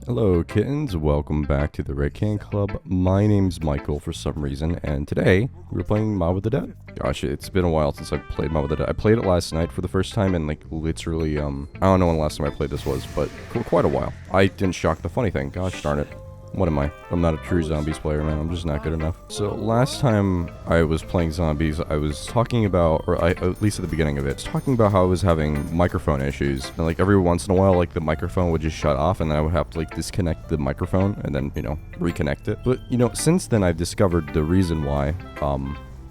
Hello kittens, welcome back to the Red Can Club. My name's Michael for some reason, and today we're playing Mob of the Dead. Gosh, it's been a while since I've played Mob of the Dead. I played it last night for the first time and literally, I don't know when the last time I played this was, but for quite a while. I didn't shock the funny thing, gosh darn it. What am I? I'm not a true zombies player, man. I'm just not good enough. So last time I was playing zombies, I was talking about, at least at the beginning of it, talking about how I was having microphone issues. And every once in a while, the microphone would just shut off and then I would have to disconnect the microphone and then, reconnect it. But, since then I've discovered the reason why,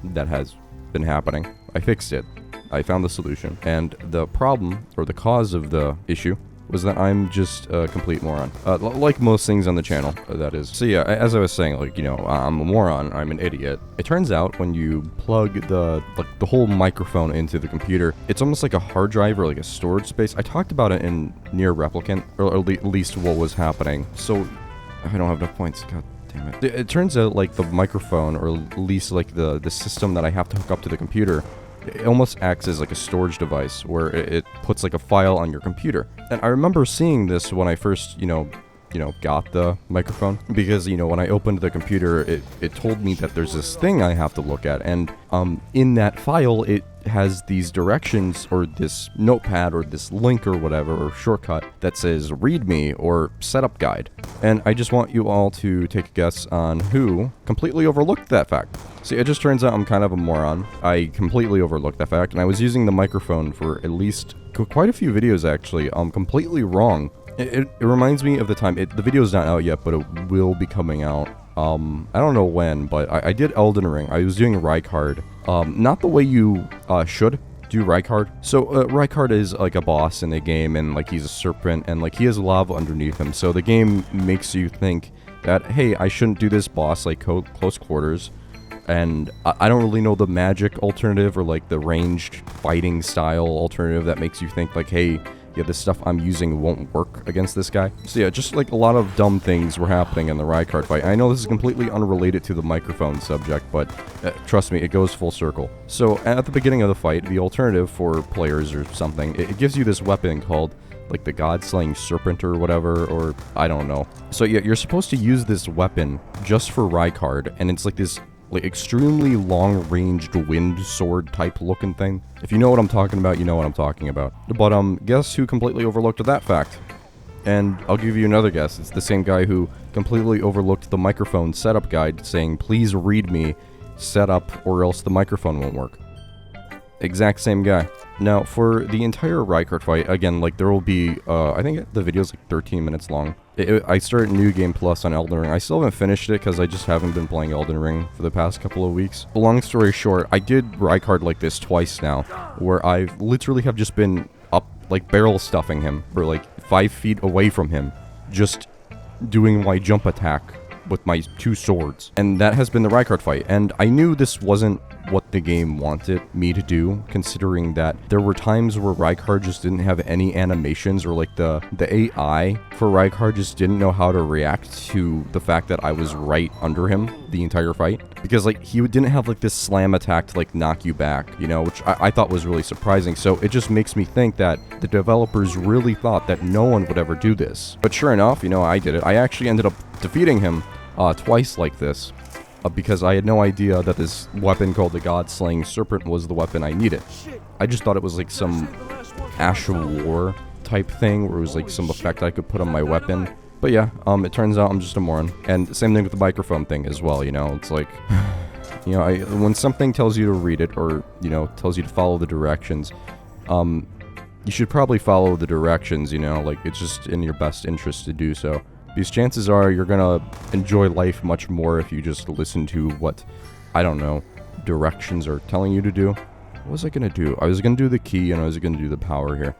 that has been happening. I fixed it. I found the solution. And the problem, or the cause of the issue, was that I'm just a complete moron. Like most things on the channel, that is. So yeah, as I was saying, I'm a moron, I'm an idiot. It turns out when you plug the whole microphone into the computer, it's almost like a hard drive or a storage space. I talked about it in Near Replicant, or at least what was happening. So, I don't have enough points, god damn it. It turns out the microphone, or at least the system that I have to hook up to the computer, it almost acts as a storage device where it puts a file on your computer. And I remember seeing this when I first, got the microphone, because, when I opened the computer, it told me that there's this thing I have to look at, and in that file, it has these directions, or this notepad, or this link, or whatever, or shortcut, that says README, or Setup Guide. And I just want you all to take a guess on who completely overlooked that fact. See, it just turns out I'm kind of a moron. I completely overlooked that fact, and I was using the microphone for at least quite a few videos, actually, completely wrong. It reminds me of the time, the video's not out yet, but it will be coming out. I don't know when, but I did Elden Ring. I was doing Rykard. Not the way you should do Rykard. So, Rykard is a boss in the game, and he's a serpent, and he has lava underneath him. So the game makes you think that, hey, I shouldn't do this boss close quarters. And I don't really know the magic alternative, or the ranged fighting style alternative that makes you think hey, yeah, this stuff I'm using won't work against this guy. So yeah, just a lot of dumb things were happening in the Rykard fight. I know this is completely unrelated to the microphone subject, but trust me, it goes full circle. So at the beginning of the fight, the alternative for players or something, it gives you this weapon called the God-slaying serpent or whatever, or I don't know. So yeah, you're supposed to use this weapon just for Rykard, and it's this extremely long-ranged wind sword type looking thing. If you know what I'm talking about, you know what I'm talking about. But guess who completely overlooked that fact? And I'll give you another guess. It's the same guy who completely overlooked the microphone setup guide saying, please read me, set up, or else the microphone won't work. Exact same guy. Now, for the entire Rykard fight, again, there will be, I think the video's 13 minutes long. I started New Game Plus on Elden Ring. I still haven't finished it because I just haven't been playing Elden Ring for the past couple of weeks. Long story short, I did Rykard this twice now, where I literally have just been up, barrel stuffing him for 5 feet away from him, just doing my jump attack with my 2 swords. And that has been the Rykard fight, and I knew this wasn't what the game wanted me to do, considering that there were times where Rykard just didn't have any animations, or the AI for Rykard just didn't know how to react to the fact that I was right under him the entire fight, because he didn't have this slam attack to knock you back, which I thought was really surprising. So it just makes me think that the developers really thought that no one would ever do this. But sure enough, I did it. I actually ended up defeating him twice like this, because I had no idea that this weapon called the God-slaying serpent was the weapon I needed. I just thought it was some Ash of War type thing, where it was some effect I could put on my weapon. But yeah, it turns out I'm just a moron. And same thing with the microphone thing as well, it's when something tells you to read it, or, tells you to follow the directions, you should probably follow the directions, it's just in your best interest to do so. Because chances are you're gonna enjoy life much more if you just listen to what, I don't know, directions are telling you to do. What was I gonna do? I was gonna do the key, and I was gonna do the power here.